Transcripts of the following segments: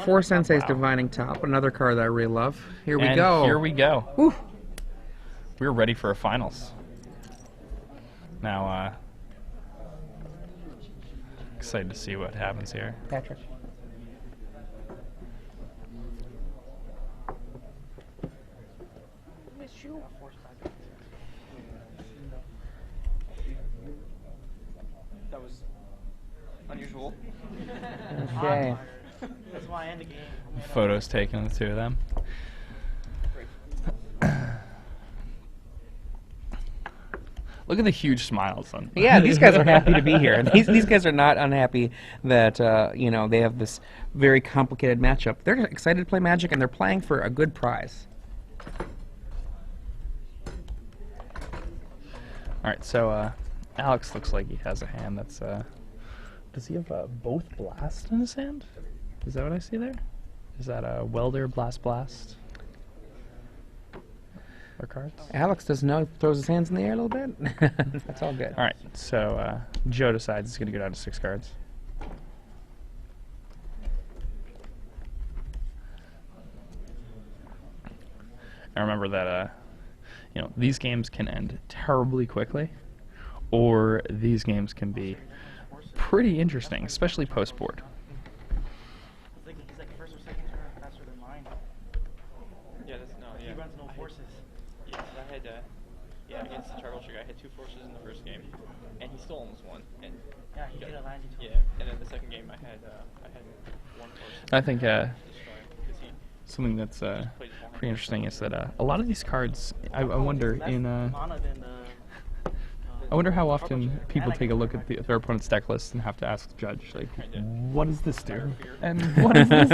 Four Sensei's Divining Top, another card that I really love. Here we And go. here we go. Whew. We're ready for a finals. Now, excited to see what happens here. Patrick. That was unusual. Okay. That's why I end the game. Photos taken of the two of them. Look at the huge smiles on. Yeah, these guys are happy to be here. These guys are not unhappy that they have this very complicated matchup. They're excited to play Magic, and they're playing for a good prize. All right, so Alex looks like he has a hand that's. Does he have both blast in his hand? Is that what I see there? Is that a welder blast? Or cards? Alex doesn't know. He throws his hands in the air a little bit. That's all good. All right, so Joe decides he's going to go down to 6 cards. I remember that these games can end terribly quickly, or these games can be pretty interesting, especially post-board. He's like first or second turn faster than mine. Yeah, that's no. Yeah. He runs no forces. Yeah, I had against the Turtle Sugar, I had 2 forces in the first game, and he still almost won. And Yeah, he did a land you yeah, and then the second game I had 1 force. I think Destroy, 'cause he something that's played his whole hand. pretty interesting is that a lot of these cards, I wonder in Mana than the, I wonder how often people take a look at their opponent's deck list and have to ask the judge, like, what does this do? And what does this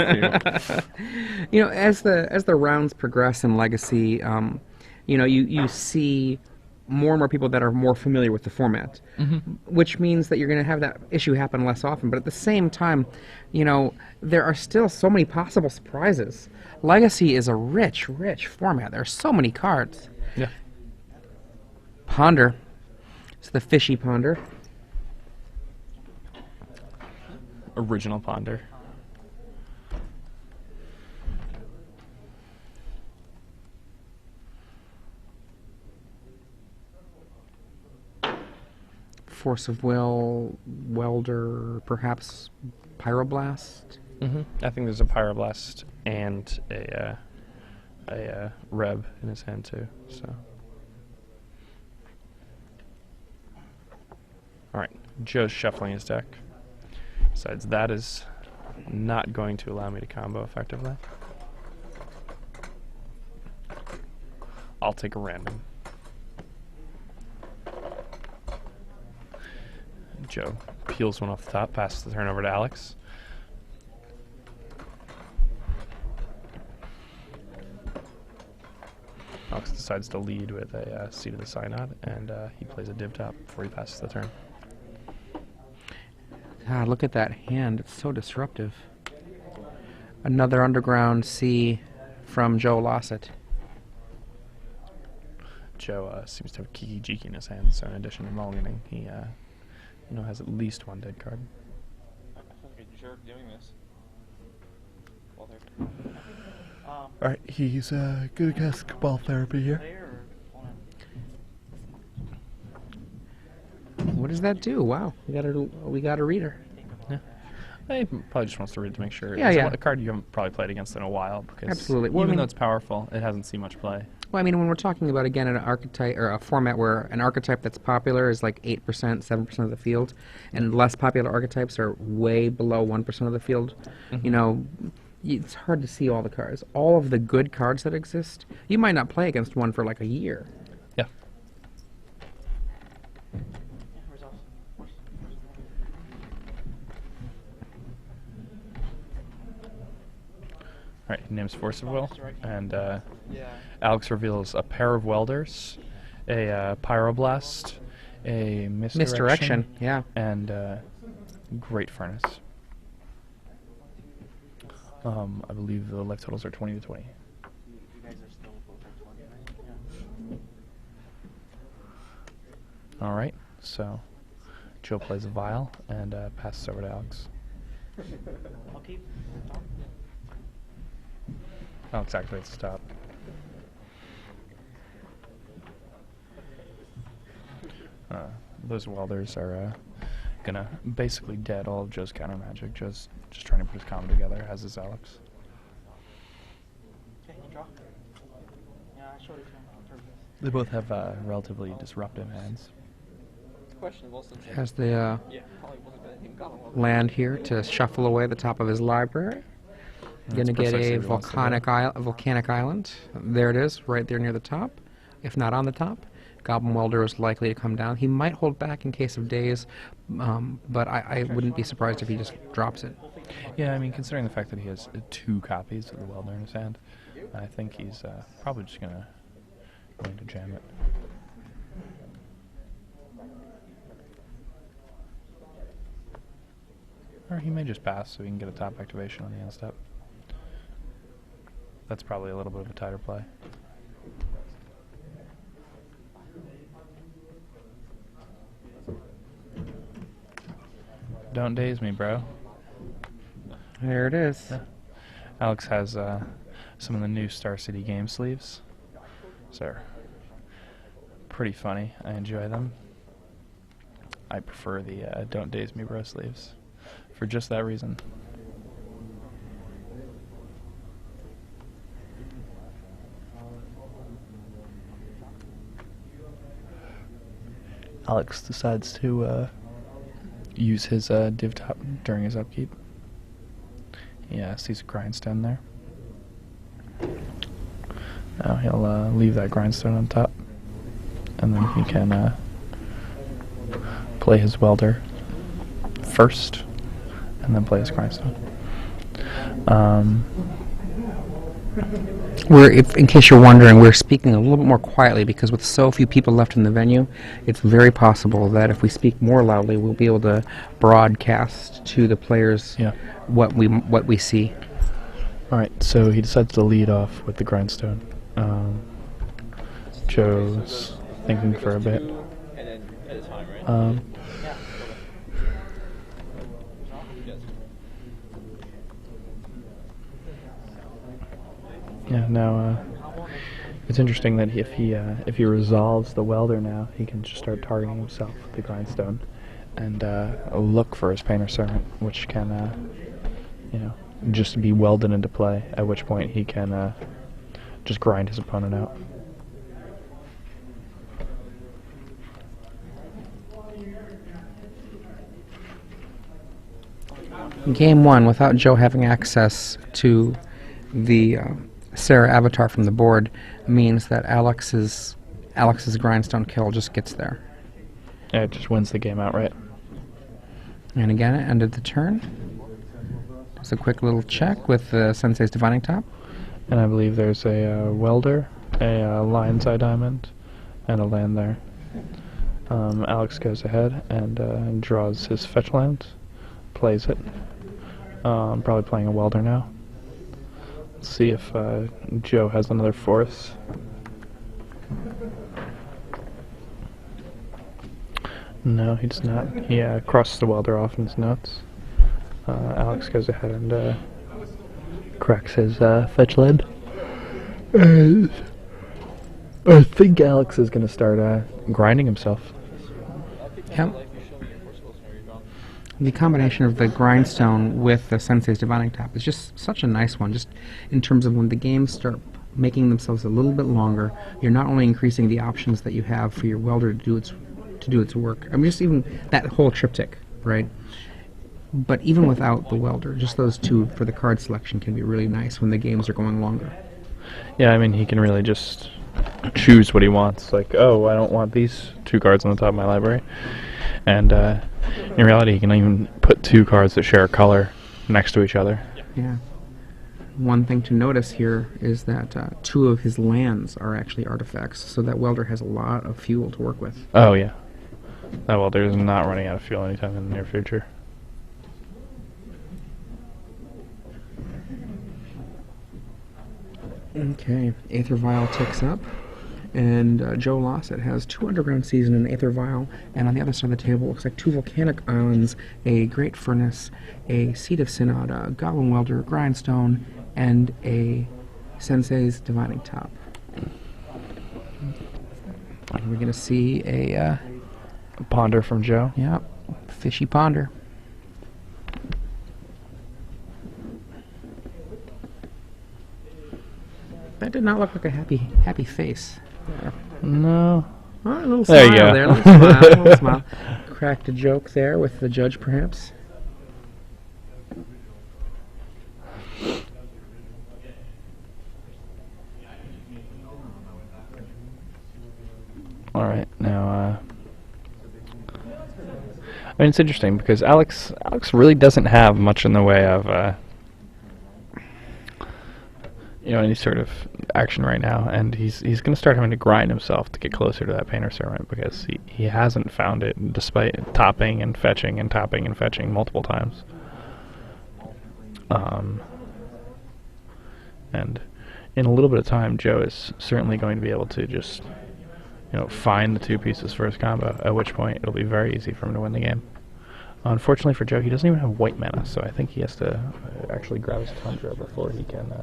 do? As the rounds progress in Legacy, you see more and more people that are more familiar with the format, which means that you're going to have that issue happen less often. But at the same time, there are still so many possible surprises. Legacy is a rich, rich format. There are so many cards. Yeah. Ponder. It's the fishy Ponder. Original Ponder. Force of Will, Welder, perhaps Pyroblast. I think there's a Pyroblast and a Reb in his hand too. So. All right, Joe's shuffling his deck. Besides, that is not going to allow me to combo effectively. I'll take a random. Joe peels one off the top, passes the turn over to Alex. Alex decides to lead with a Seat of the Synod, and he plays a div top before he passes the turn. God, look at that hand. It's so disruptive. Another Underground Sea from Joe Lossett. Joe seems to have Kiki Jiki in his hand, so in addition to mulliganing, he has at least 1 dead card. I feel like a jerk doing this. Well, Alright, he's gonna cast Cabal Therapy here. player or What does that do? Wow, we got a reader. He probably just wants to read to make sure. Yeah, It's yeah. a card you haven't probably played against in a while, because Absolutely. Well, I even mean- though it's powerful, it hasn't seen much play. Well, I mean, when we're talking about, again, an archetype or a format where an archetype that's popular is like 8%, 7% of the field, and less popular archetypes are way below 1% of the field, it's hard to see all the cards. All of the good cards that exist, you might not play against one for like a year. Yeah. results. All right, he names Force of Will, and yeah. Alex reveals a pair of Welders, a Pyroblast, a Misdirection, yeah. and Great Furnace. I believe the life totals are 20 to 20. You guys are still both at 20, right? Yeah. All right, so Joe plays a Vial and passes over to Alex. I'll keep. Alex activates the top. Those welders are gonna basically dead all of Joe's counter magic. Joe's just trying to put his combo together, as is Alex. Okay, you draw. Yeah, I showed it to him on purpose. They both have relatively disruptive hands. It's questionable since Has the yeah, probably wasn't gonna think Goblin Welder. land here to shuffle away the top of his library. Going to get precisely a what he wants to do. volcanic island. There it is, right there near the top. If not on the top, Goblin Welder is likely to come down. He might hold back in case of days, but I wouldn't be surprised if he just drops it. Yeah, I mean, considering the fact that he has 2 copies of the welder in his hand, I think he's probably just going to jam it. Or he may just pass so he can get a top activation on the end step. That's probably a little bit of a tighter play. Don't daze me, bro. There it is. Yeah. Alex has some of the new Star City game sleeves. They're pretty funny. I enjoy them. I prefer the Don't Daze Me Bro sleeves for just that reason. Alex decides to use his div top during his upkeep. Yeah, sees a grindstone there. Now he'll leave that grindstone on top, and then he can play his welder first, and then play his grindstone. In case you're wondering, we're speaking a little bit more quietly because with so few people left in the venue, it's very possible that if we speak more loudly, we'll be able to broadcast to the players what we see. All right, so he decides to lead off with the grindstone. Joe's thinking for a bit. And then at a time, right? Yeah, now it's interesting that if he resolves the welder now, he can just start targeting himself with the grindstone and look for his painter servant, which can just be welded into play. At which point he can just grind his opponent out. Game 1, without Joe having access to the Sarah avatar from the board, means that Alex's grindstone kill just gets there. Yeah, it just wins the game outright. And again, it ended the turn. Just a quick little check with the Sensei's Divining Top. And I believe there's a welder, a lion's eye diamond, and a land there. Alex goes ahead and draws his fetch land, plays it. Probably playing a welder now. Let's see if Joe has another force. No, he does not. He crosses the welder off in his notes. Alex goes ahead and cracks his fetch lead. And I think Alex is going to start grinding himself. Yep. The combination of the grindstone with the Sensei's Divining Top is just such a nice one, just in terms of when the games start making themselves a little bit longer, you're not only increasing the options that you have for your welder to do its work. I mean, just even that whole triptych, right? But even without the welder, just those two for the card selection can be really nice when the games are going longer. Yeah, I mean, he can really just choose what he wants. Like, oh, I don't want these 2 cards on the top of my library. And in reality, he can even put 2 cards that share a color next to each other. Yeah. One thing to notice here is that 2 of his lands are actually artifacts, so that welder has a lot of fuel to work with. Oh, yeah. That welder is not running out of fuel anytime in the near future. Okay, Aether Vial ticks up, and Joe Lossett has 2 Underground Seas and an Aether Vial, and on the other side of the table looks like 2 Volcanic Islands, a Great Furnace, a Seed of Synod, a Goblin Welder, Grindstone, and a Sensei's Dividing Top. And we're going to see a, Ponder from Joe. fishy ponder. That did not look like a happy face. There. No. Oh, a little There smile you go. there. A little smile. A little smile. Cracked a joke there with the judge, perhaps. All right, now. I mean, it's interesting because Alex really doesn't have much in the way of, any sort of action right now, and he's going to start having to grind himself to get closer to that Painter Servant because he hasn't found it despite topping and fetching and topping and fetching multiple times. And in a little bit of time, Joe is certainly going to be able to just, find the 2 pieces for his combo, at which point it'll be very easy for him to win the game. Unfortunately for Joe, he doesn't even have white mana, so I think he has to actually grab his Tundra before he can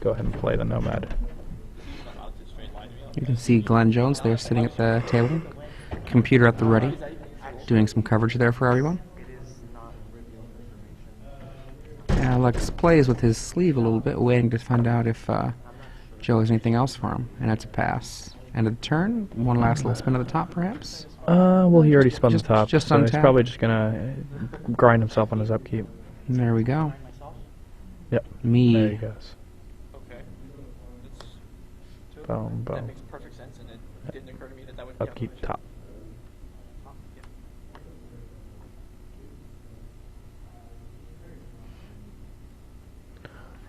go ahead and play the Nomad. You can see Glenn Jones there sitting at the table, computer at the ready, doing some coverage there for everyone. Alex plays with his sleeve a little bit, waiting to find out if Joe has anything else for him, and it's a pass. End of the turn, one last little spin at the top, perhaps? Well, he already spun the top, just so he's untap. probably just gonna grind himself on his upkeep. And there we go. Yep. Me. There he goes. Okay. That's Boom, that boom. makes perfect sense, and it didn't occur to me that would Upkeep top.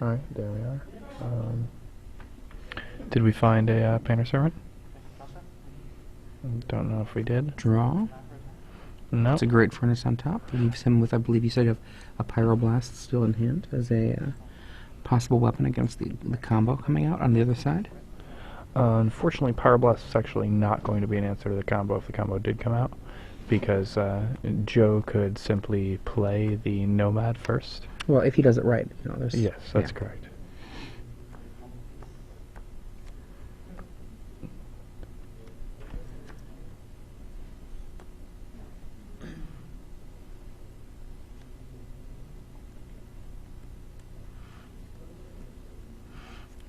Alright, there we are. Did we find a Painter Servant? Don't know if we did. Draw. No. It's a great furnace on top. Leaves him with, I believe you said, a Pyroblast still in hand as a possible weapon against the combo coming out on the other side. Unfortunately, Pyroblast is actually not going to be an answer to the combo if the combo did come out, because Joe could simply play the Nomad first. Well, if he does it right. There's, Yes, that's yeah. correct.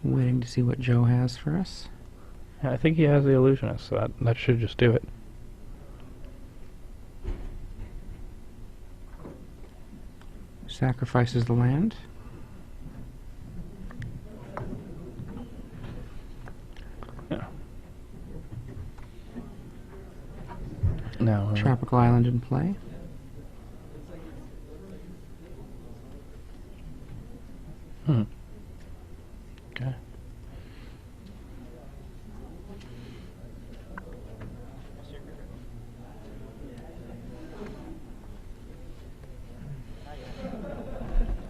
Waiting to see what Joe has for us. Yeah, I think he has the Illusionist, so that should just do it. Sacrifices the land. Yeah. Now, Tropical Island in play. Okay.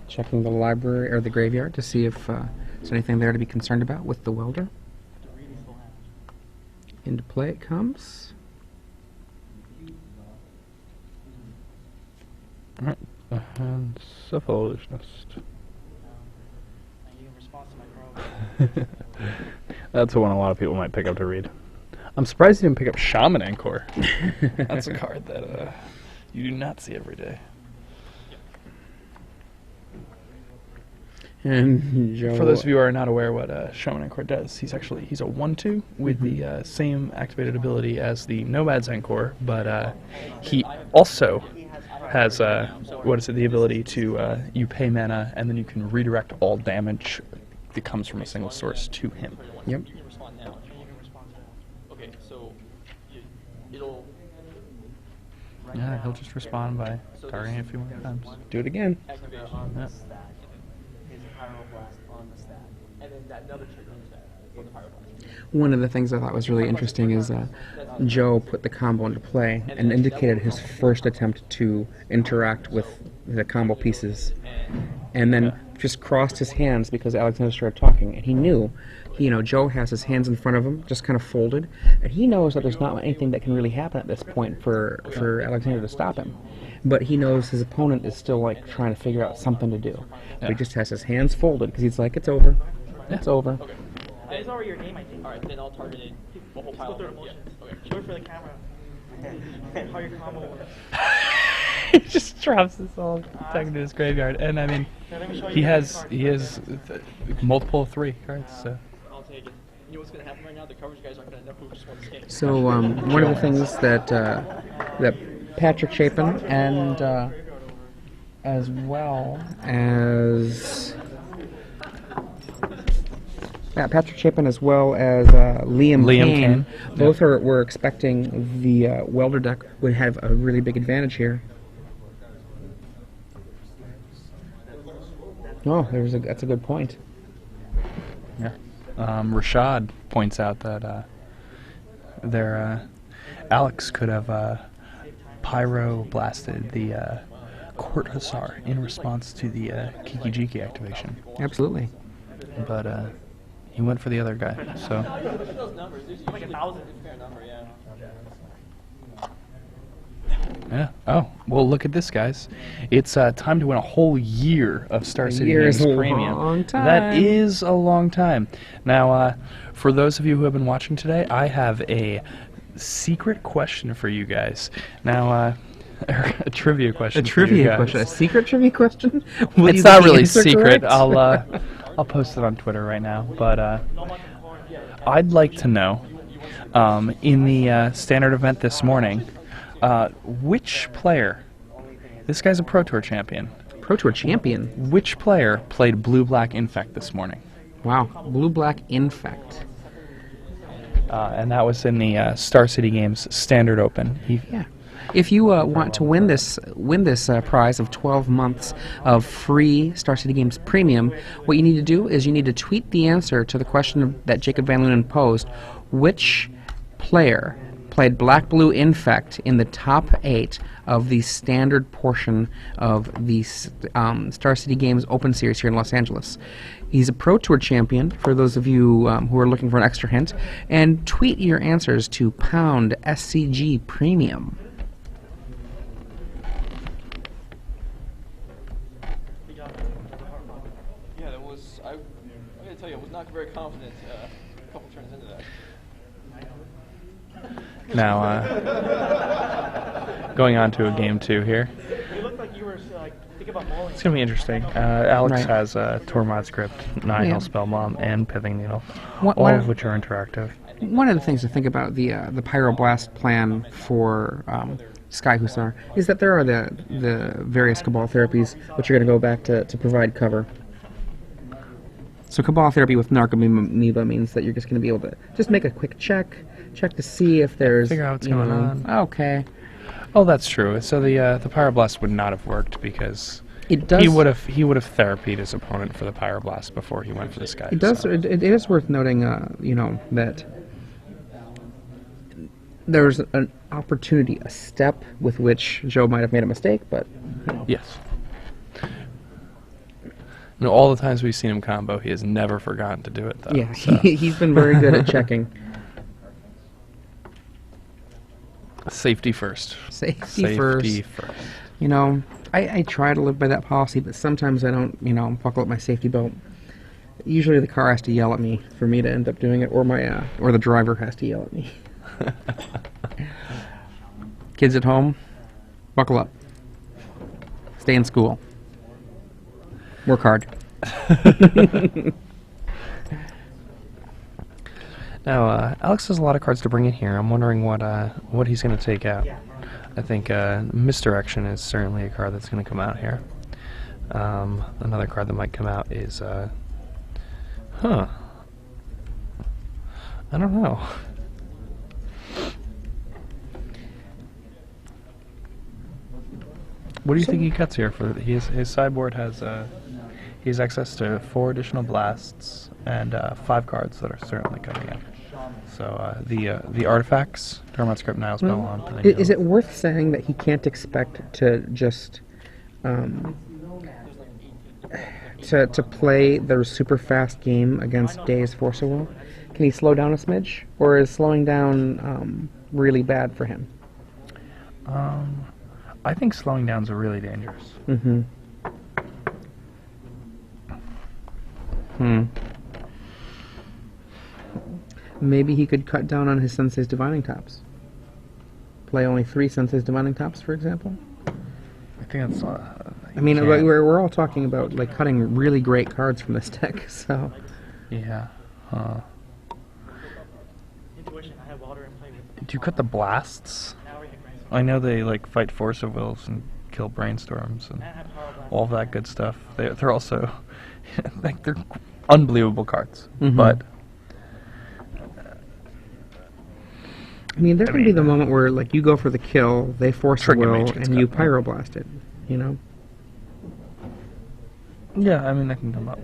Checking the library or the graveyard to see if there's anything there to be concerned about with the welder. Into play it comes. Alright. And Illusionist. That's the one a lot of people might pick up to read. I'm surprised you didn't pick up Shaman Anchor. That's a card that you do not see every day. And Joe. For those of you who are not aware what Shaman Anchor does, he's a 1/2 with the same activated ability as the Nomad's Anchor, but he also has the ability to you pay mana and then you can redirect all damage that comes from a single source to him. Yep. You can respond now. Okay, so it'll. Yeah, he'll just respond by targeting a few more times. Do it again. Activation. Yeah. His Pyroblast on the stack. And then that another trigger on the stack for the Pyroblast. One of the things I thought was really interesting is Joe put the combo into play and indicated his first attempt to interact with the combo pieces, and then just crossed his hands because Alexander started talking, and he knew, Joe has his hands in front of him, just kind of folded, and he knows that there's not anything that can really happen at this point for Alexander to stop him. But he knows his opponent is still trying to figure out something to do. But he just has his hands folded because he's like, it's over. It's over. Okay. It's already your game, I think. All right, then I'll target it. The whole Just pile. go through the Yeah. motions. Okay. Show it for the camera. How your combo works. He just drops this all back into his graveyard, and I mean, Now let me show you he the has card. multiple 3 cards. So I'll take it. You know what's gonna happen right now? The coverage guys aren't gonna know who just won this game. So one of the things that that Patrick Chapin and as well as Patrick Chapin as well as Liam Kane, Kane, both were expecting the welder deck would have a really big advantage here. Oh, that's a good point. yeah, Rashad points out that Alex could have pyro blasted the Court Hussar in response to the Kiki Jiki activation, Absolutely. but he went for the other guy. So Those numbers, there's Like usually 1,000. a fair number, yeah. yeah. Oh well, look at this, guys. It's time to win a whole year of Star City year Games is a Premium. long time. That is a long time. Now, for those of you who have been watching today, I have a secret question for you guys. Now, a trivia question. A for you trivia guys. question, a secret trivia question. Will It's you not get the really answer secret. correct? I'll post it on Twitter right now. But I'd like to know, in the standard event this morning, which player? This guy's a Pro Tour champion. Pro Tour champion. Which player played Blue-Black Infect this morning? Wow, blue-black infect. And that was in the Star City Games Standard Open. Yeah. If you want to win this prize of 12 months of free Star City Games Premium, what you need to do is you need to tweet the answer to the question that Jacob Van Lunen posed. Which player played Black-Blue Infect in the top 8 of the standard portion of the Star City Games Open Series here in Los Angeles? He's a Pro Tour champion, for those of you who are looking for an extra hint, and tweet your answers to #SCG Premium. Yeah, that was. I'm gonna tell you, I was not very confident a couple turns into that. Now, going on to a game 2 here. You look like you were like thinking about bowling. It's going to be interesting. Alex Right. has Tormod Script, Nihil Yeah. Spellbomb, and Pithing Needle, What- all what- of which are interactive. One of the things to think about the Pyroblast plan for Sky Hussar is that there are the various Cabal therapies which are going to go back to provide cover. So Cabal therapy with Narcomoeba means that you're just going to be able to just make a quick check to see if there's Figure out what's you going know, on. Okay, Oh, that's true. So the Pyroblast would not have worked because it does. he would have therapied his opponent for the Pyroblast before he went for this guy. It does. so. It is worth noting, that there's an opportunity, a step with which Joe might have made a mistake, but Yes. No, all the times we've seen him combo, he has never forgotten to do it, though. yeah, so. he's been very good at checking. Safety first. Safety first. You know, I try to live by that policy, but sometimes I don't, buckle up my safety belt. Usually the car has to yell at me for me to end up doing it, or or the driver has to yell at me. Kids at home, buckle up. Stay in school. Work hard. Now, Alex has a lot of cards to bring in here. I'm wondering what he's going to take out. I think Misdirection is certainly a card that's going to come out here. Another card that might come out is, I don't know. What do you think he cuts here? For his sideboard has he has access to 4 additional blasts and 5 cards that are certainly coming in. So the artifacts, Tormod Script, Niles Spellbomb. Is it worth saying that he can't expect to just to play the super fast game against Days Force of Will? Can he slow down a smidge, or is slowing down really bad for him? I think slowing down's really dangerous. Maybe he could cut down on his Sensei's Divining Tops. Play only 3 Sensei's Divining Tops, for example. I think that's. I mean, we're all talking about like cutting really great cards from this deck, so. Yeah. Intuition. I have Walder and play with. Do you cut the blasts? Now we have Brainstorm. I know they like fight Force of Wills and kill Brainstorms and And I have Power Blast. all that good stuff. They're also like they're unbelievable cards, Mhm. but. I mean, there can be mean, the moment where like you go for the kill, they force a Trinket will, Mage gets and you cut, right? pyroblast it. You know. Yeah, I mean that can come up.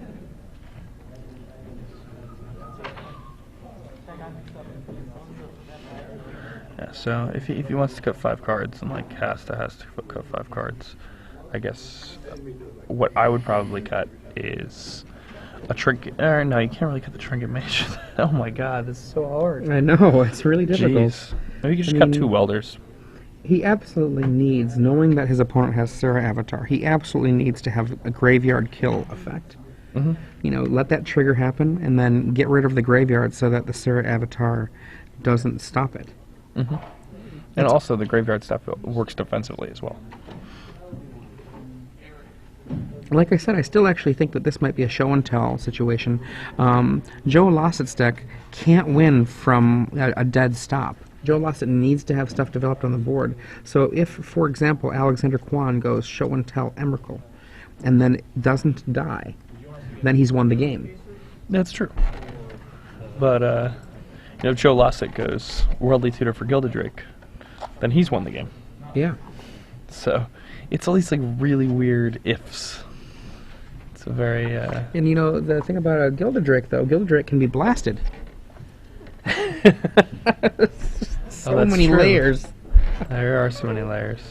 Yeah, so if he wants to cut 5 cards and like has to cut 5 cards, I guess what I would probably cut is a trinket. No, you can't really cut the Trinket Mage. Oh my God, this is so hard. I know, it's really difficult. Jeez, maybe you could just I cut mean- 2 Welders. He absolutely needs, knowing that his opponent has Serra Avatar, he absolutely needs to have a graveyard kill effect. Mhm. You know, let that trigger happen, and then get rid of the graveyard so that the Serra Avatar doesn't stop it. Mhm. And also the graveyard stuff works defensively as well. Like I said, I still actually think that this might be a show and tell situation. Joe Lossett's deck can't win from a dead stop. Joe Lossett needs to have stuff developed on the board. So if, for example, Alexander Kwan goes show and tell Emrakul, and then doesn't die, then he's won the game. That's true. But if Joe Lossett goes Worldly Tutor for Gilded Drake, then he's won the game. Yeah. So it's all these like really weird ifs. It's a very And you know, the thing about a Gilded Drake, though, Gilded Drake can be blasted. So that's many true. layers. There are so many layers.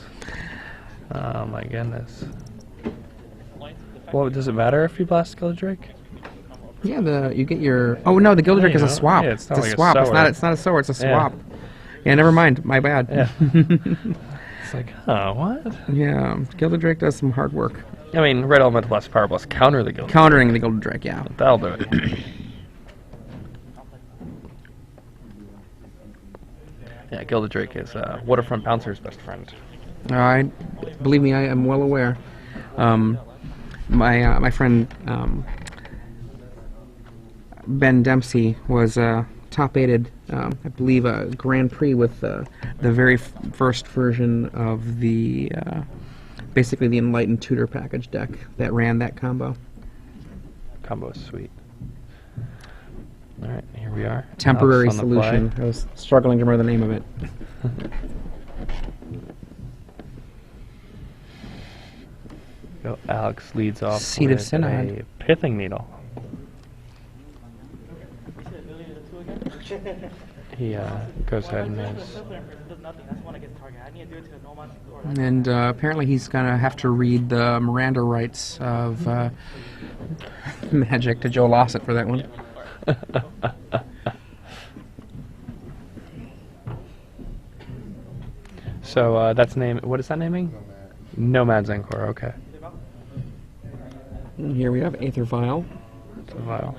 Oh my goodness. Well, does it matter if you blast Gilded Drake? Yeah, you get your. Oh no, the Gilded Drake is a know, swap. yeah, it's not a like a swap. sour. It's not a sour. It's a Yeah. swap. Yeah, never mind. My bad. Yeah. It's like, what? Yeah, Gilded Drake does some hard work. I mean, Red Elemental Blast, Power Blast, counter the Gilded. Countering the Gilded Drake, yeah. That'll do it. Yeah, Gilded Drake is Waterfront Bouncer's best friend. I believe me, I am well aware. My friend Ben Dempsey was top aided, I believe, a Grand Prix with the very first version of the basically the Enlightened Tutor package deck that ran that combo. Combo is sweet. All right, here we are. Temporary Alex on the solution. fly. I was struggling to remember the name of it. Go, Alex leads off Seed of with Synod. a Pithing Needle. You see the ability to 2 again? He goes ahead and has... Does nothing. That's the one I get target. I need to do it to a no monster or And apparently he's gonna have to read the Miranda rights of Magic to Joe Lossett for that one. So that's name. What is that naming? Nomad Zankor. Okay. And here we have Aether Vial, It's a vial.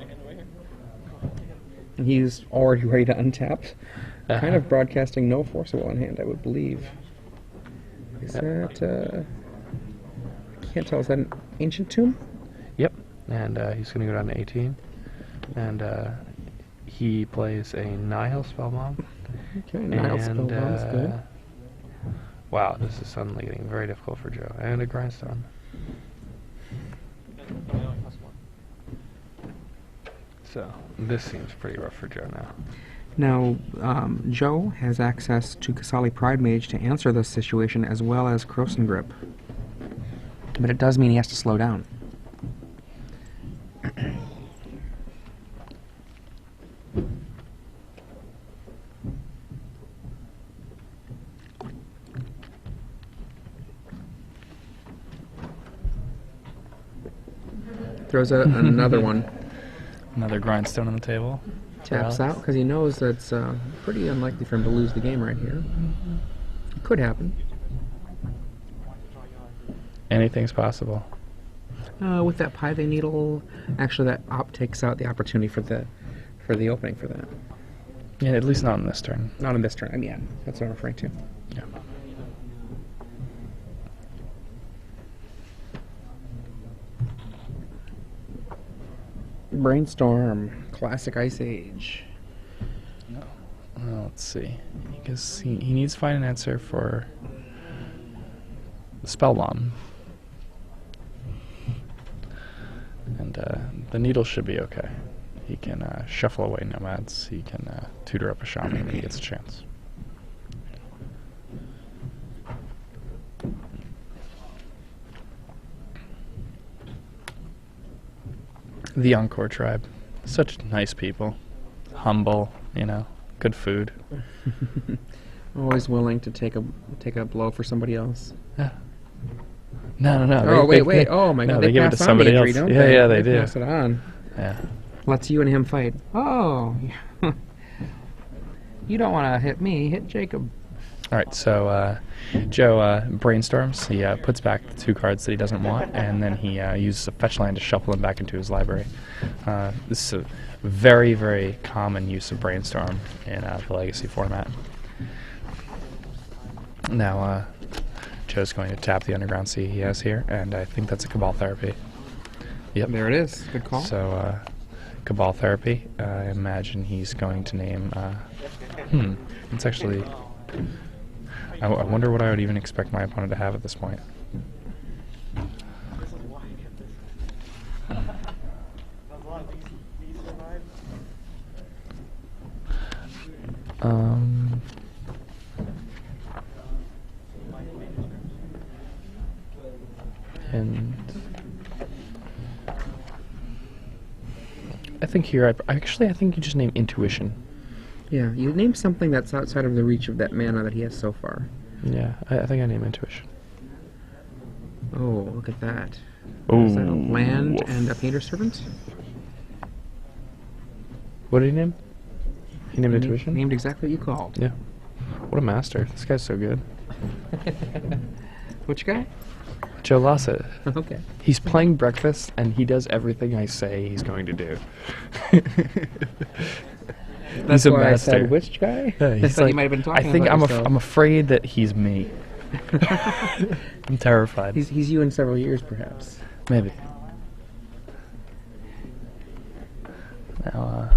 and he's already ready to untap. Uh-huh. Kind of broadcasting no Force of Will in hand, I would believe. Is Yep. that, I can't tell, is that an Ancient Tomb? Yep. And he's going to go down to 18. And he plays a Nihil Spellbomb. Okay, Nile Spellbomb's good. Wow, this is suddenly getting very difficult for Joe. And a Grindstone. So, this seems pretty rough for Joe now. Now, Joe has access to Kasali Pride Mage to answer this situation as well as Croson Grip. But it does mean he has to slow down. Throws another one. Another Grindstone on the table. Taps out because he knows that it's pretty unlikely for him to lose the game right here. It could happen. Anything's possible. With that Pyve Needle, actually that op takes out the opportunity for the opening for that. Yeah, at least not in this turn. Not in this turn. I mean, yeah, that's what I'm referring to. Yeah. Brainstorm. Classic Ice Age. Well, let's see. Because he needs to find an answer for the spell bomb. And the needle should be okay. He can shuffle away nomads. He can tutor up a shaman and he gets a chance. The Encore tribe. Such nice people. Humble, you know, good food. Always willing to take a blow for somebody else. Yeah. No. Oh, wait. Oh, my God. They give it to pass on somebody the injury, else. don't Yeah, they They do. pass it on. Yeah. Lets you and him fight. Oh. You don't want to hit me. Hit Jacob. All right, so Joe brainstorms. He puts back the 2 cards that he doesn't want, and then he uses a fetch land to shuffle them back into his library. This is a very, very common use of brainstorm in the Legacy format. Now, Joe's going to tap the Underground Sea he has here, and I think that's a Cabal Therapy. Yep. There it is. Good call. So, Cabal Therapy. I imagine he's going to name... it's actually... I wonder what I would even expect my opponent to have at this point. This is why I get this. As long as these survive. And I think here, I think you just name Intuition. Yeah, you name something that's outside of the reach of that mana that he has so far. Yeah, I think I name Intuition. Oh, look at that. Ooh. Is that a land and a painter servant? What did he name? He named Named- Intuition? Named exactly what you called. Yeah. What a master. This guy's so good. Which guy? Joe Lossett. Okay. He's playing breakfast, and he does everything I say he's going to do. That's He's a why I master. said which guy? Yeah, I he's thought like, you might have been talking I think about I'm yourself. afraid that he's me. I'm terrified. He's you in several years, perhaps. Maybe. Now,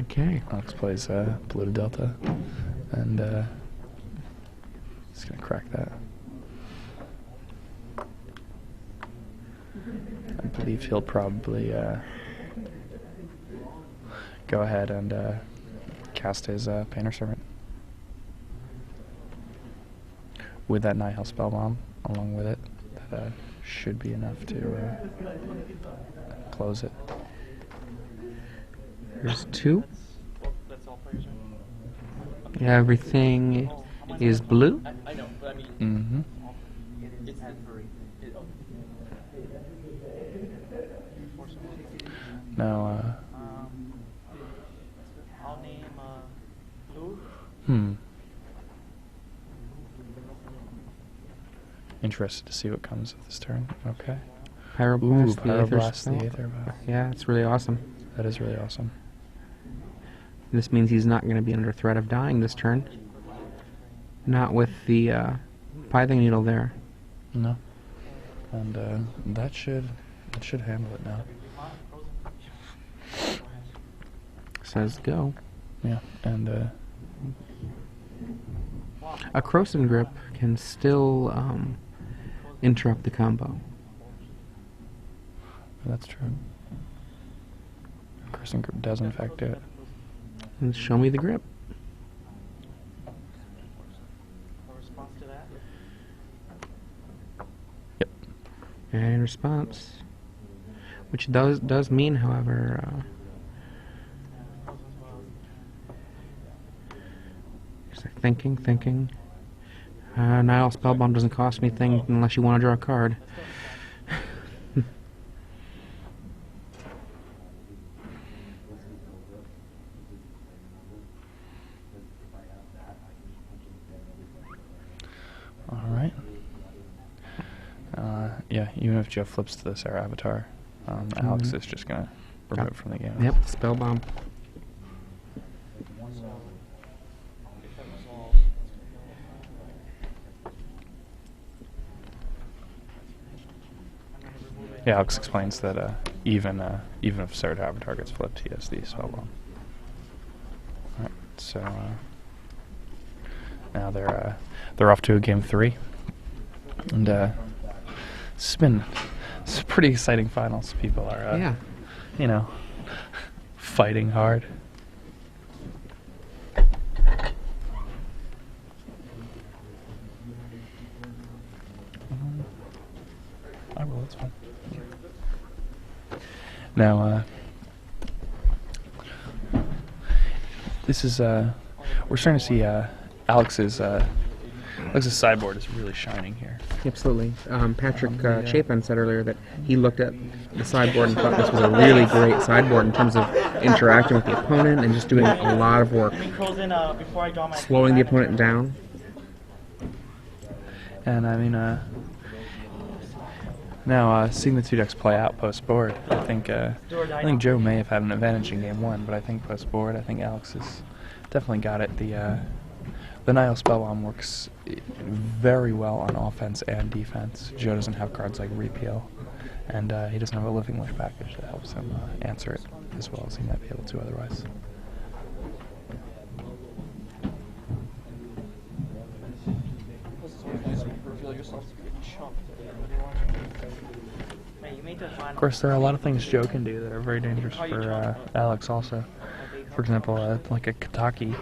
Okay. Alex plays Blue Delta, and he's gonna crack that. I believe he'll probably go ahead and cast his Painter Servant with that Nihil Spell Bomb along with it. That should be enough to close it. There's 2. That's all players, right? Everything is blue. I know, but I mean, Mm-hmm. it's Now, I'll name blue. Interested to see what comes of this turn. Okay. Pyroblast, the Aether Pyroblast, spell. the Aether Vial. Yeah, it's really awesome. That is really awesome. This means he's not going to be under threat of dying this turn. Not with the pithing needle there. No. And that should handle it now. Says go. Yeah. And A Croson Grip can still interrupt the combo. that's true. Crescent Group does in fact do it. And show me the grip. A response to that. Yep. And response. Which does mean, however, just like thinking. Nihil Spellbomb doesn't cost me anything unless you want to draw a card. Alright. Yeah, even if Joe flips to this air avatar, Alex is just gonna removed from the game. Yep, spell bomb. Yeah, Alex explains that even if Sarah Haber targets flipped, he has the spell bomb. Alright, so now they're off to a game 3, and it's a pretty exciting finals. People are Yeah. you know, fighting hard. I will, that's fine. Now, this is, we're starting to see, Alex's sideboard is really shining here. Absolutely. Patrick Chapin said earlier that he looked at the sideboard and thought this was a really great sideboard in terms of interacting with the opponent and just doing a lot of work, slowing the opponent down. And I mean, now seeing the two decks play out post board, I think Joe may have had an advantage in game 1, but I think post board, I think Alex has definitely got it. The Nihil Spellbomb works very well on offense and defense. Joe doesn't have cards like Repeal, and he doesn't have a Living Wish package that helps him answer it as well as he might be able to otherwise. Of course, there are a lot of things Joe can do that are very dangerous for Alex also. For example, like a Kataki.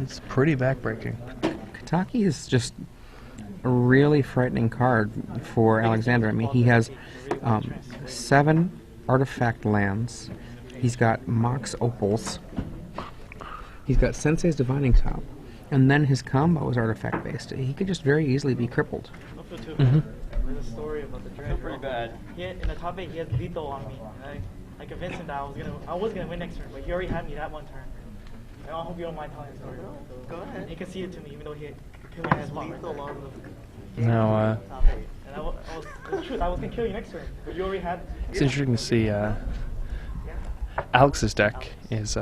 It's pretty backbreaking. Kataki is just a really frightening card for Alexander. I mean, he has 7 artifact lands. He's got Mox Opals. He's got Sensei's Divining Top. And then his combo is artifact based. He could just very easily be crippled. Mm-hmm. There's a story about the Dread. Pretty bad. In the top 8, he had lethal on me. And I convinced him that I was gonna win next turn, but he already had me that one turn. And I hope you don't mind telling the story. Go ahead. He conceded to me, even though he killed me in his spot. Lethal on the Now, top 8. And it was the truth. I was gonna kill you next turn, but you already had. it's interesting to see Alex's deck is,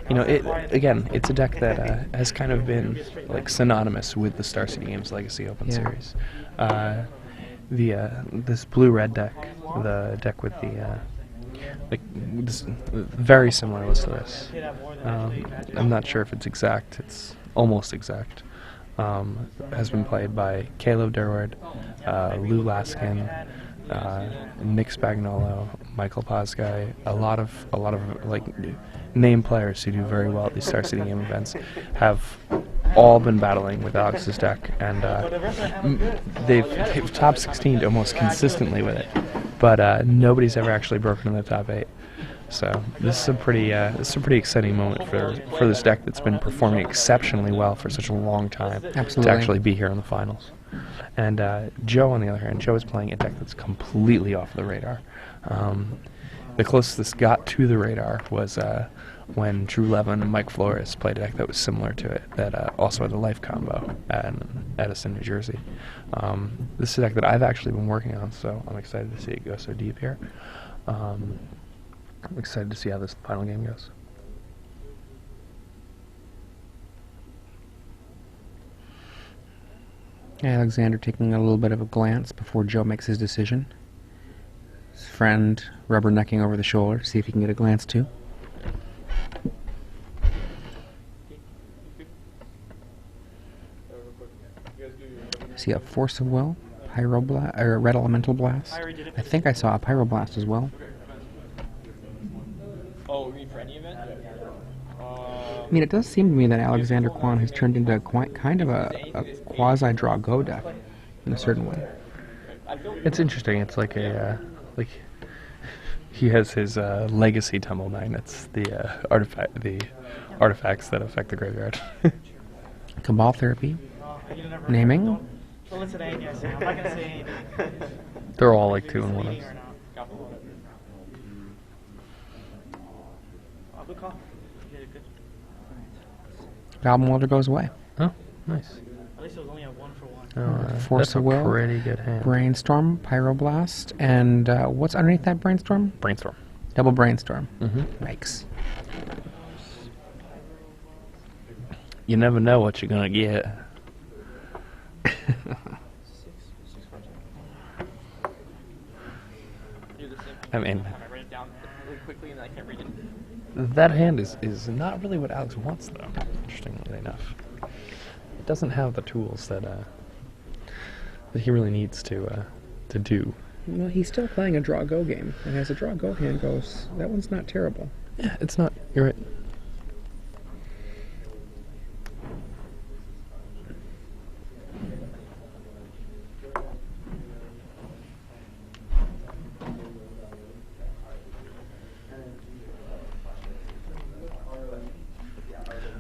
it's a deck that has kind of been like synonymous with the Star City Games Legacy Open Series. This blue-red deck, the deck with the this very similar list to this. I'm not sure if it's exact. It's almost exact. Has been played by Caleb Durward, Lou Laskin, Nick Spagnolo, Michael Pazgai, a lot of like name players who do very well at these Star City Game events have all been battling with Alex's deck, and they've top 16'd almost consistently with it, but nobody's ever actually broken in the top 8. So this is a pretty exciting moment for this deck that's been performing exceptionally well for such a long time to actually be here in the finals. And Joe, on the other hand, Joe is playing a deck that's completely off the radar. The closest this got to the radar was when Drew Levin and Mike Flores played a deck that was similar to it, that also had a life combo at Edison, New Jersey. This is a deck that I've actually been working on, so I'm excited to see it go so deep here. I'm excited to see how this final game goes. Alexander taking a little bit of a glance before Joe makes his decision. His friend rubbernecking over the shoulder to see if he can get a glance too. See a Force of Will, Pyroblast, or Red Elemental Blast. I think I saw a Pyroblast as well. Oh, you mean for any event? I mean, it does seem to me that Alexander Kwan has turned into kind of a quasi-draw go deck in a certain way. It's interesting. It's like he has his legacy tumble magnets, the artifacts that affect the graveyard. Cabal Therapy, naming. Don't listen to anything I say. I'm not gonna say anything. They're all like 2-in-1s. Good call. You did it good. Goblin Welder goes away. Oh, nice. At least it was only a 1-for-1. Force that's of a Will, pretty good hand. Brainstorm, Pyroblast, and what's underneath that Brainstorm? Brainstorm. Double brainstorm. Mm-hmm. Yikes. You never know what you're gonna get. Do the same thing I mean- every time. I write it down really quickly and then I can't read it. That hand is not really what Alex wants, though. Interestingly enough, it doesn't have the tools that he really needs to do. Well, he's still playing a draw-go game, and as a draw-go hand goes, that one's not terrible. Yeah, it's not. You're right.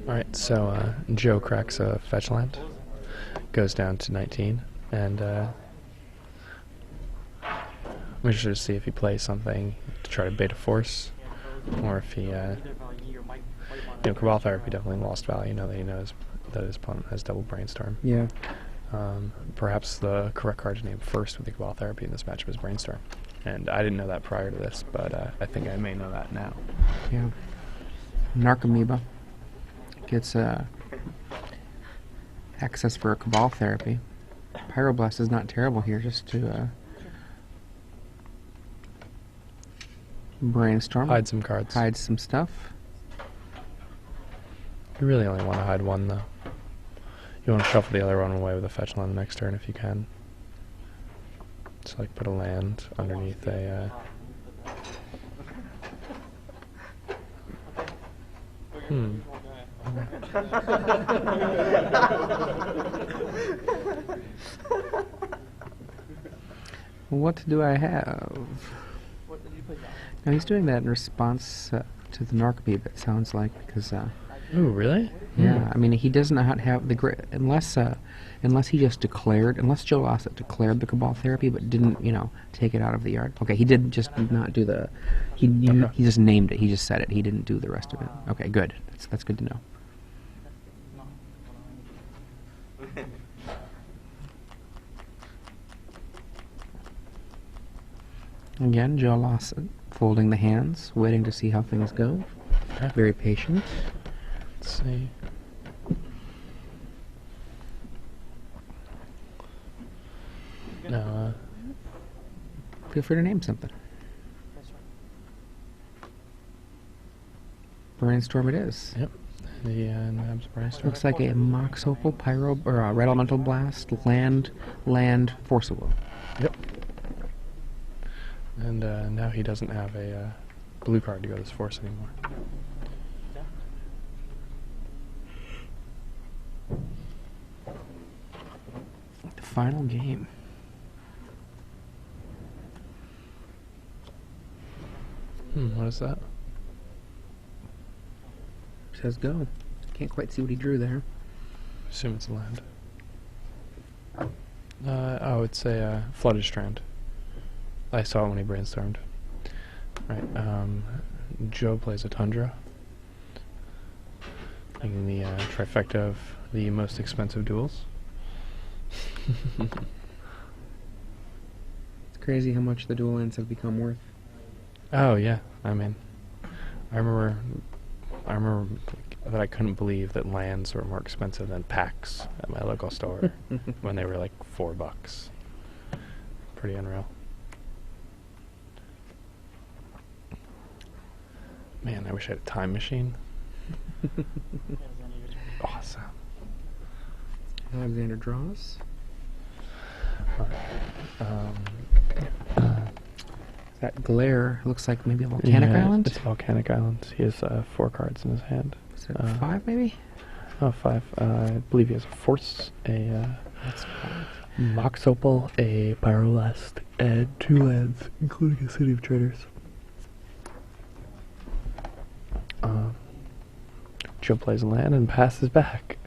Alright, so Joe cracks a fetch land, goes down to 19, and I'm interested to see if he plays something to try to bait a force, or if he, Cabal Therapy definitely lost value now that he knows that his opponent has double Brainstorm. Yeah. Perhaps the correct card to name first with the Cabal Therapy in this matchup is Brainstorm. And I didn't know that prior to this, but I think I may know that now. Yeah. Narcomoeba gets access for a Cabal Therapy. Pyroblast is not terrible here, just to brainstorm. Hide some cards. Hide some stuff. You really only want to hide one, though. You want to shuffle the other one away with a fetch land the next turn if you can. Just like put a land underneath a... What do I have? What did you put down? Now he's doing that in response to the Narcomoeba, it sounds like, because Ooh, really? yeah, I mean he doesn't know how to have the unless he just declared, unless Joe Lossett declared the Cabal Therapy but didn't, take it out of the yard. Okay, he did just not do the, he just named it, he just said it, he didn't do the rest of it. Okay, good, that's good to know. Again, Joe Lossett folding the hands, waiting to see how things go. Okay. Very patient. Let's see. Now, Feel free to name something. Brainstorm it is. yep. The Nabs Brainstorm. Looks like a Mox Opal, Pyro, or a Red Elemental Blast, land, Force of Will. Yep. And now he doesn't have a blue card to go this force anymore. The final game. What is that? Says go. Can't quite see what he drew there. Assume it's a land. Oh, it's a Flooded Strand. I saw it when he brainstormed. Right, Joe plays a Tundra. Making the trifecta of the most expensive duels. It's crazy how much the dual lands have become worth. Oh yeah, I mean, I remember that I couldn't believe that lands were more expensive than packs at my local store when they were like $4. Pretty unreal. Man, I wish I had a time machine. Awesome. Alexander draws. That glare looks like maybe a volcanic island. It's Volcanic Island. He has 4 cards in his hand. Is it 5 maybe? Oh, 5. I believe he has a Force, a That's 5. Mox Opal, a Pyroblast, and 2 lands, including a City of Traders. Joe plays a land and passes back.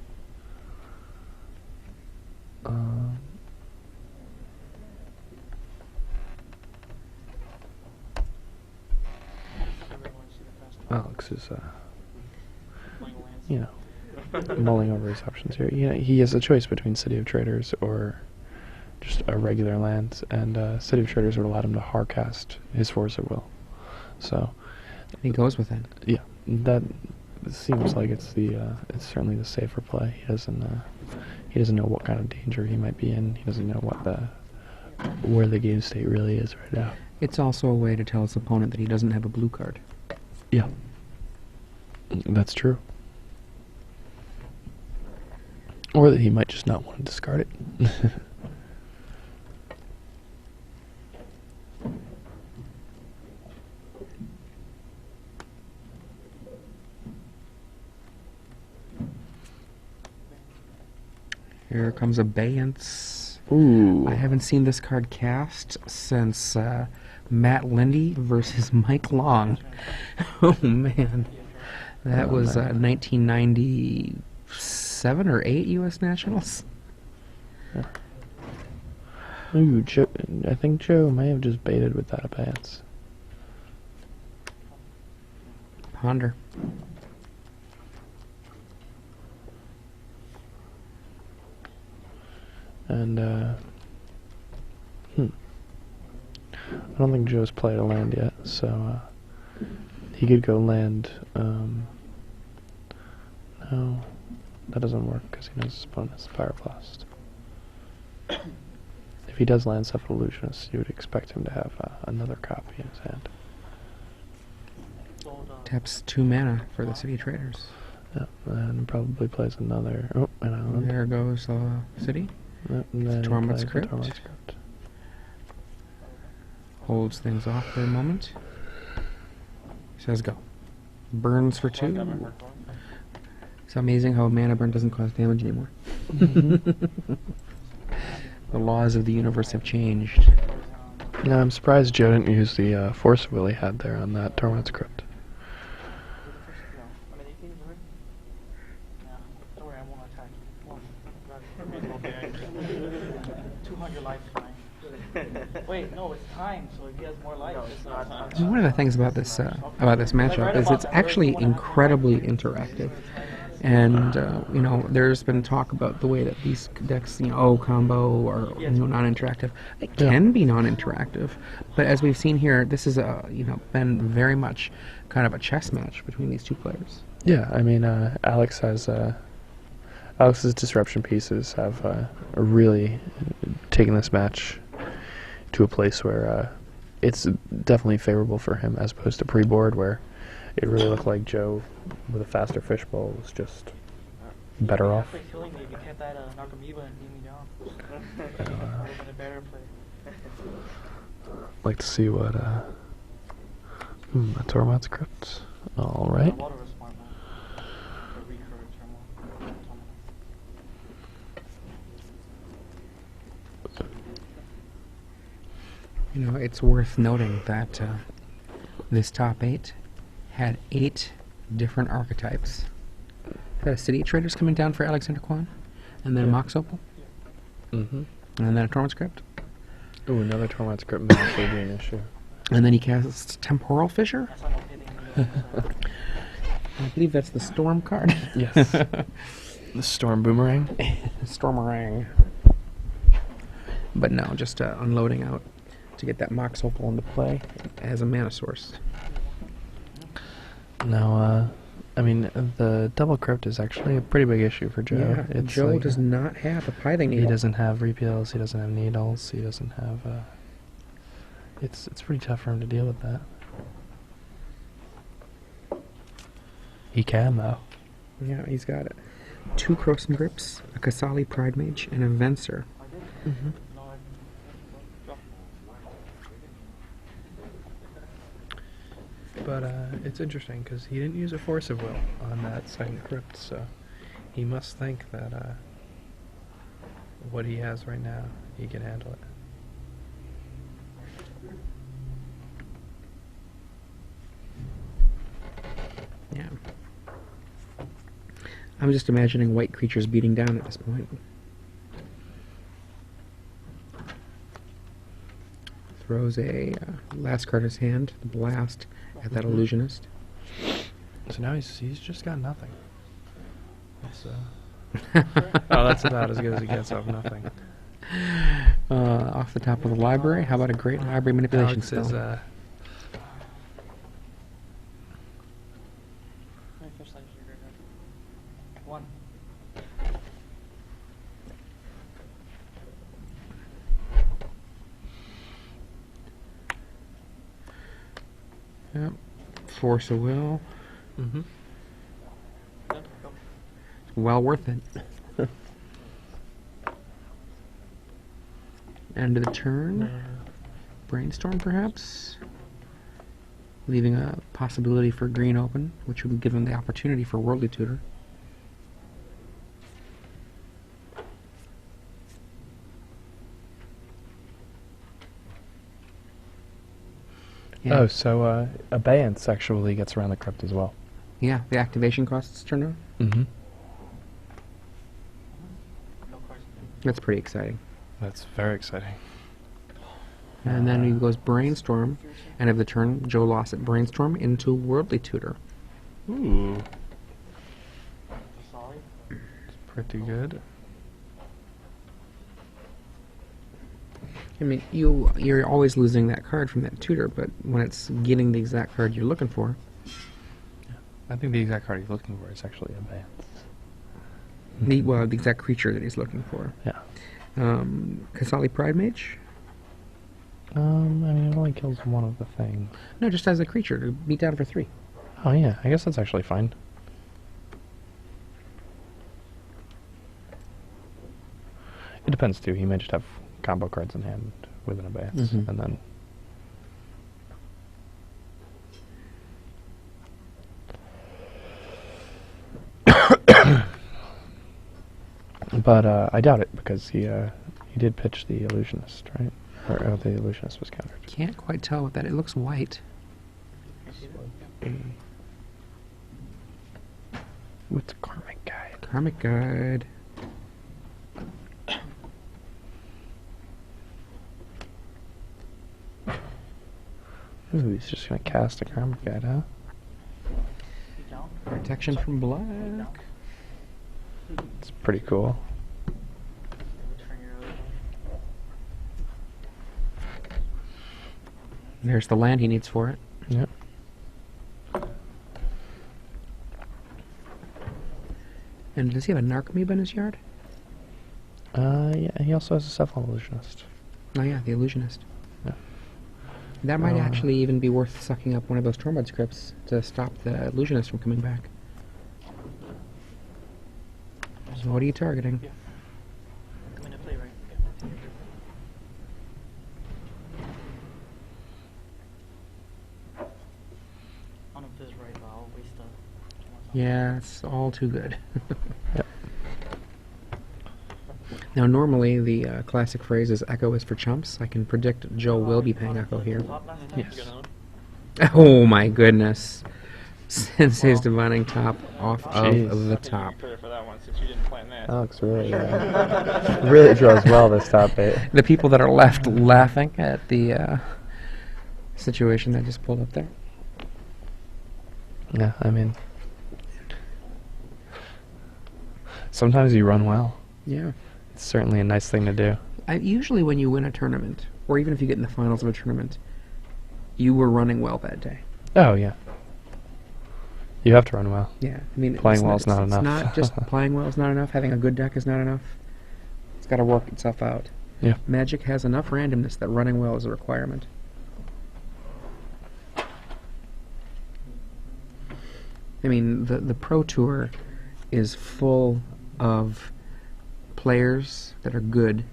Alex is, mulling over his options here. He has a choice between City of Traders or just a regular land, and City of Traders would allow him to hardcast his Force at will. So He goes with it. yeah, that seems like it's certainly the safer play. He doesn't know what kind of danger he might be in. He doesn't know where the game state really is right now. It's also a way to tell his opponent that he doesn't have a blue card. Yeah, that's true. Or that he might just not want to discard it. Here comes Abeyance. Ooh. I haven't seen this card cast since Matt Lindy versus Mike Long. Oh man, that was 1997 or 8 U.S. Nationals. Ooh, I think Joe may have just baited with that Abeyance. Ponder. And, I don't think Joe's played a land yet, so, he could go land, no, that doesn't work, because he knows his opponent has Pyroblast. If he does land Scephaled Illusionist, you would expect him to have, another copy in his hand. Taps 2 mana for the City Traders. Yeah, and probably plays another, an island. There goes City. Yep, and then he Torment's plays the Crypt. Torment's Crypt. Holds things off for a moment. Says go. Burns for 2. It's amazing how a mana burn doesn't cause damage anymore. The laws of the universe have changed. Yeah, I'm surprised Joe didn't use the Force Will he had there on that Torment's Crypt. Don't worry, I won't attack you. 200 life fine. Wait, no, it's time, so if he has more life, it's not time. One of the things about this matchup is it's actually incredibly interactive. And you know, there's been talk about the way that these decks, combo are non-interactive. It can be non-interactive, but as we've seen here, this is been very much kind of a chess match between these two players. Yeah, I mean, Alex's disruption pieces have really taken this match to a place where it's definitely favorable for him, as opposed to pre-board, where it really looked like Joe, with a faster fishbowl, was just better off. Killing me if you kept that Narcomoeba and beat me down. That would have been a better play. Like to see what a Torment's Crypt. All right. It's worth noting that this top 8 had 8 different archetypes. Had a City Traders coming down for Alexander Kwan, and then a Mox Opal, Mm-hmm. and then a Torment's Crypt. Ooh, another Torment's Crypt may actually be an issue. And then he casts Temporal Fissure. I believe that's the Storm card. Yes. The Storm Boomerang. Stormerang. But no, just unloading out to get that Mox Opal into play as a mana source. Now, I mean, the double crypt is actually a pretty big issue for Joe. Yeah, Joe does not have a Pithing Needle. He doesn't have repeals, he doesn't have needles, he doesn't have, it's pretty tough for him to deal with that. He can, though. Yeah, he's got it. 2 Krosan Grips, a Kasali Pride Mage, and a Venser. Mm-hmm. But it's interesting because he didn't use a Force of Will on that second crypt, so he must think that what he has right now, he can handle it. Yeah. I'm just imagining white creatures beating down at this point. Throws a last card in his hand, the Blast, at that Illusionist. So now he's just got nothing. That's, oh, that's about as good as he gets off nothing. Off the top of the library, how about a great library manipulation Alex spell? is Yep. Force of will. Mm-hmm. Well worth it. End of the turn. Brainstorm, perhaps. Leaving a possibility for green open, which would give him the opportunity for Worldly Tutor. Oh, so Abeyance actually gets around the crypt as well. Yeah, the activation costs turn on. Mm-hmm. That's pretty exciting. That's very exciting. And then he goes Brainstorm, end of the turn, Joe Lossett Brainstorm into Worldly Tutor. Ooh. Sorry. It's pretty good. I mean, you're always losing that card from that tutor, but when it's getting the exact card you're looking for, I think the exact card he's looking for is actually Abeyance. the exact creature that he's looking for. Yeah. Kasali Pride Mage? I mean, it only kills one of the things. No, just as a creature to beat down for 3. Oh, yeah. I guess that's actually fine. It depends, too. He may just have combo cards in hand with an Abeyance, Mhm. and then... But I doubt it, because he did pitch the Illusionist, right? Or the Illusionist was countered. Can't quite tell with that. It looks white. With the Karmic Guide. Karmic Guide. Ooh, he's just gonna cast a Karmic Guide, huh? You down? Protection from black. It's pretty cool. Turn your other one. There's the land he needs for it. Yep. And does he have a Narcomoeba in his yard? Yeah, he also has a Cephalon Illusionist. Oh yeah, the Illusionist. Yeah. That might actually even be worth sucking up one of those Tormod scripts to stop the Illusionist from coming back. So what are you targeting? Yeah. Come into play, right? Yeah. I don't know if this is right, but I'll waste a... Yeah, it's all too good. Yep. Now, normally the classic phrase is "Echo is for chumps." I can predict Joe will be paying Echo here. Top last time? Yes. Oh my goodness! Sensei's divining top off Jeez. of the I top. think you're for that one since you didn't plan that. Alex really, really draws well this top 8. The people that are left laughing at the situation that just pulled up there. Yeah, I mean, sometimes you run well. Yeah. It's certainly a nice thing to do. Usually when you win a tournament, or even if you get in the finals of a tournament, you were running well that day. Oh, yeah. You have to run well. Yeah, I mean, Playing it's well is not it's enough. not just playing well is not enough. Having a good deck is not enough. It's got to work itself out. Yeah. Magic has enough randomness that running well is a requirement. I mean, the Pro Tour is full of players that are good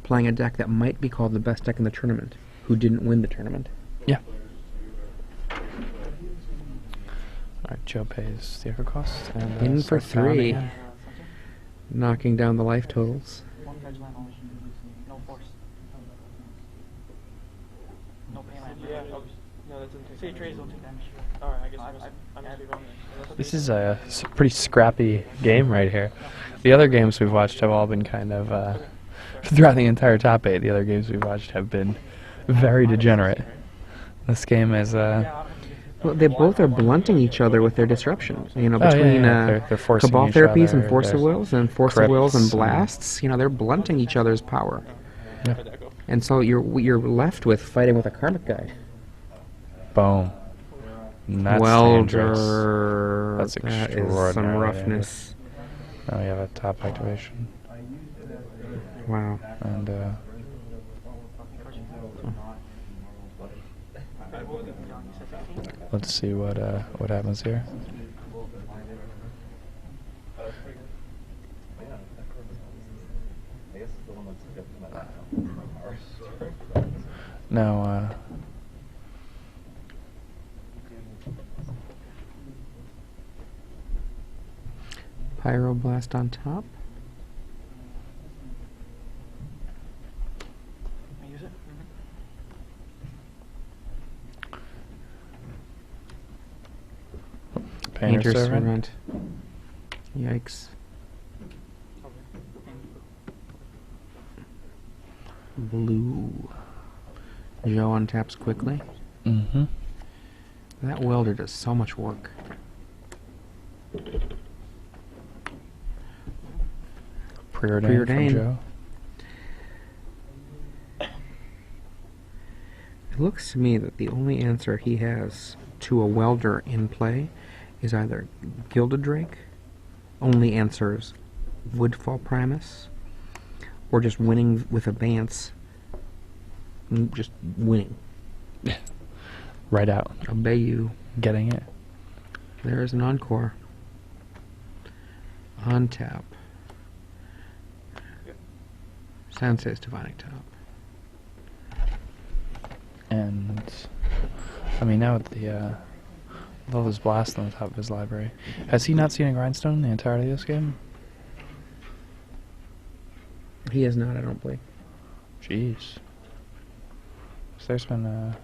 playing a deck that might be called the best deck in the tournament who didn't win the tournament. Yeah. Alright, Joe pays the echo cost. And, In for starts 3. pounding. Something? Knocking down the life totals. One veg land only. No force. No pay land. Yeah, no, that doesn't take Say damage. trades don't take damage. Alright, I guess I- I must I- be wrong then. This is a pretty scrappy game right here. The other games we've watched have all been kind of, throughout the entire top 8, the other games we've watched have been very degenerate. This game is, Well, they both are blunting each other with their disruption. You know, Oh, yeah, between yeah, they're forcing Cabal each therapies and other, Force of there's Wills and Force of Wills and crypts and- blasts. You know, they're blunting each other's power, Yeah. How'd that go? and so you're left with fighting with a Karmic Guide. boom. And that's dangerous. Welder. That's That is some extraordinarily roughness. Now we have a top activation. Wow. And, Let's see what happens here. Now, Pyroblast on top. Can I use it? Painter Servant. Yikes. Blue. Joe untaps quickly. Mm-hmm. That welder does so much work. Preordained from Preordained. Joe. It looks to me that the only answer he has to a welder in play is either Gilded Drake, only answers Woodfall Primus, or just winning with a Bance. Just winning. Right out. Obey you. Getting it. There's an Encore. On tap. Sensei's Divining Top. And I mean, now with the with all this blast on the top of his library, has he not seen a grindstone in the entirety of this game? He is not, I don't believe. Jeez. So there's been a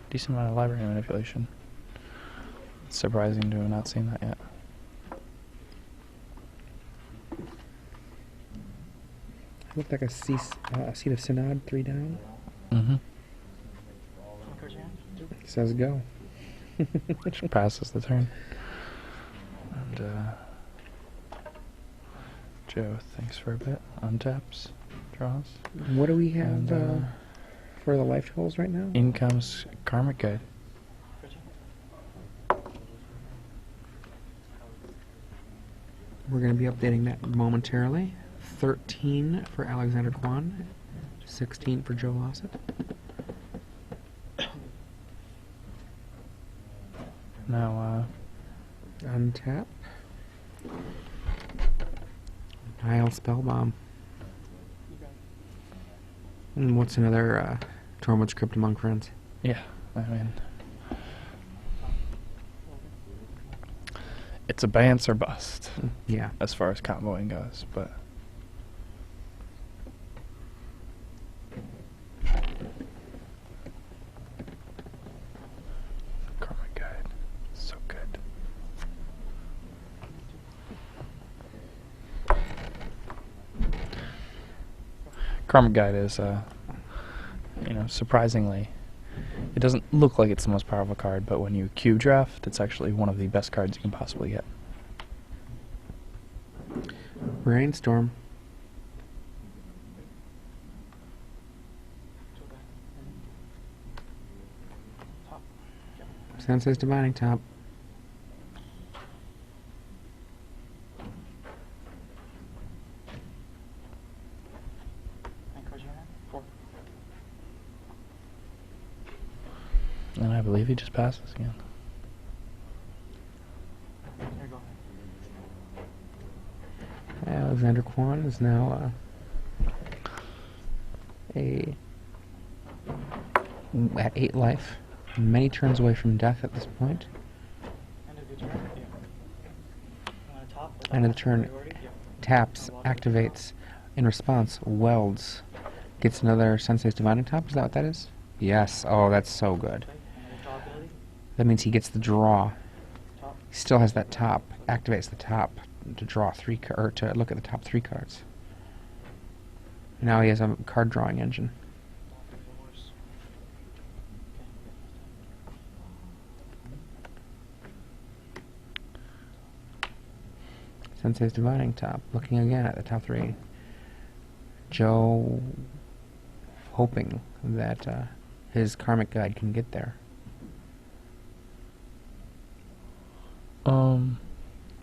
decent amount of library manipulation. It's surprising to have not seen that yet. Looked like a seat of Synod, 3 down. Mm-hmm. Encourage your hand. Says go. Which passes the turn. And Joe thinks for a bit, untaps, draws. What do we have And, for the life totals right now? In comes Karmic Guide. We're going to be updating that momentarily. 13 for Alexander Kwan, 16 for Joe Lossett. Now, Untap. Nile Spellbomb. And what's another Tormod's Cryptomunk friends? yeah, I mean, it's a Bance or bust Yeah. as far as comboing goes, but Karmic Guide, so good. Karmic Guide is, surprisingly, it doesn't look like it's the most powerful card, but when you cube draft, it's actually one of the best cards you can possibly get. Brainstorm. Sensei's Divining Top. Encourage your hand. 4. And I believe he just passes again. Here you go. Alexander Kwan is now at 8 life, many turns away from death at this point. End of your turn. Yeah. You want to top? End of the turn. Taps, activates, in response, welds, gets another Sensei's Divining Top. Is that what that is? Yes. Oh, that's so good. Another draw ability. That means he gets the draw. Top. He still has that top. Activates the top to draw or to look at the top 3 cards. Now he has a card drawing engine. Sensei's Divining Top, looking again at the top 3. Joe hoping that his Karmic Guide can get there.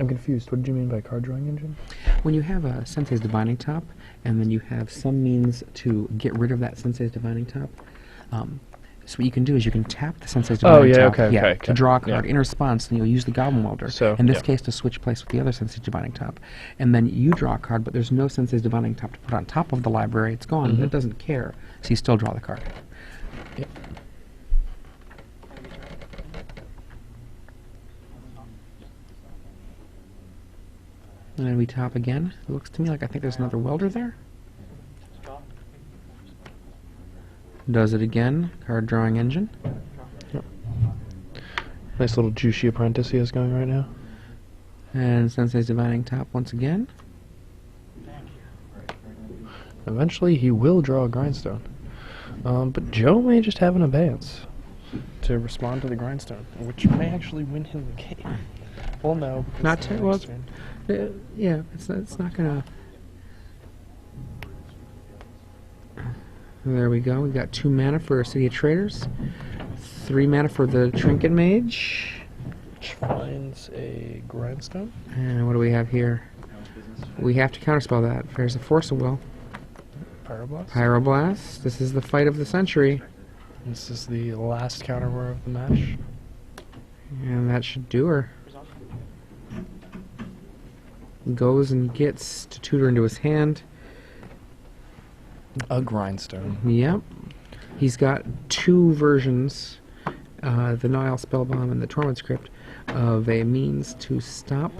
I'm confused. What did you mean by card drawing engine? When you have a Sensei's Divining Top, and then you have some means to get rid of that Sensei's Divining Top, So what you can do is you can tap the Sensei's Oh, Divining yeah, Top okay, okay, to okay. draw a card Yeah. in response, and you'll use the Goblin Welder. So, in this yeah. case, to switch place with the other Sensei's Divining Top. And then you draw a card, but there's no Sensei's Divining Top to put on top of the library. It's gone, but it doesn't care. So you still draw the card. Yep. And then we top again. It looks to me like I think there's another welder there. Draw. Does it again. Card drawing engine. Nice little Juicy Apprentice he has going right now. And Sensei's Divining Top once again. Thank you. Eventually, he will draw a Grindstone. But Joe may just have an abeyance to respond to the Grindstone, which may actually win him the game. Well, no. because Not the to- next well, turn- Yeah, it's not gonna. There we go. We got 2 mana for City of Traders, 3 mana for the Trinket Mage, Which finds a Grindstone. and what do we have here? We have to counterspell that. There's a Force of Will, Pyroblast. Pyroblast. This is the fight of the century, This is the last counter war of the match. and that should do her. Goes and gets to tutor into his hand. A Grindstone. Yep. He's got 2 versions, the Nile Spellbomb and the Torment Script, of a means to stop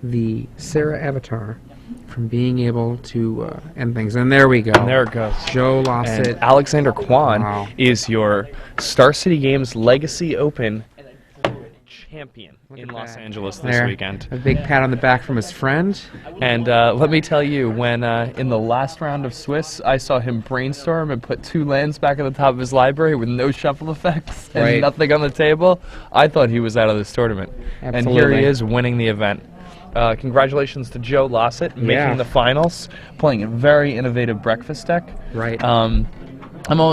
the Sarah Avatar from being able to end things. And there we go. And there it goes. Joe And Lossett. Alexander Kwan Wow. is your Star City Games Legacy Open champion Look in at Los that. Angeles this There. weekend. A big pat on the back from his friend. And let me tell you, when in the last round of Swiss, I saw him brainstorm and put 2 lands back at the top of his library with no shuffle effects and Right. nothing on the table, I thought he was out of this tournament. And here Absolutely. he is winning the event. Congratulations to Joe Lossett Yeah. making the finals, playing a very innovative breakfast deck. Right. I'm almost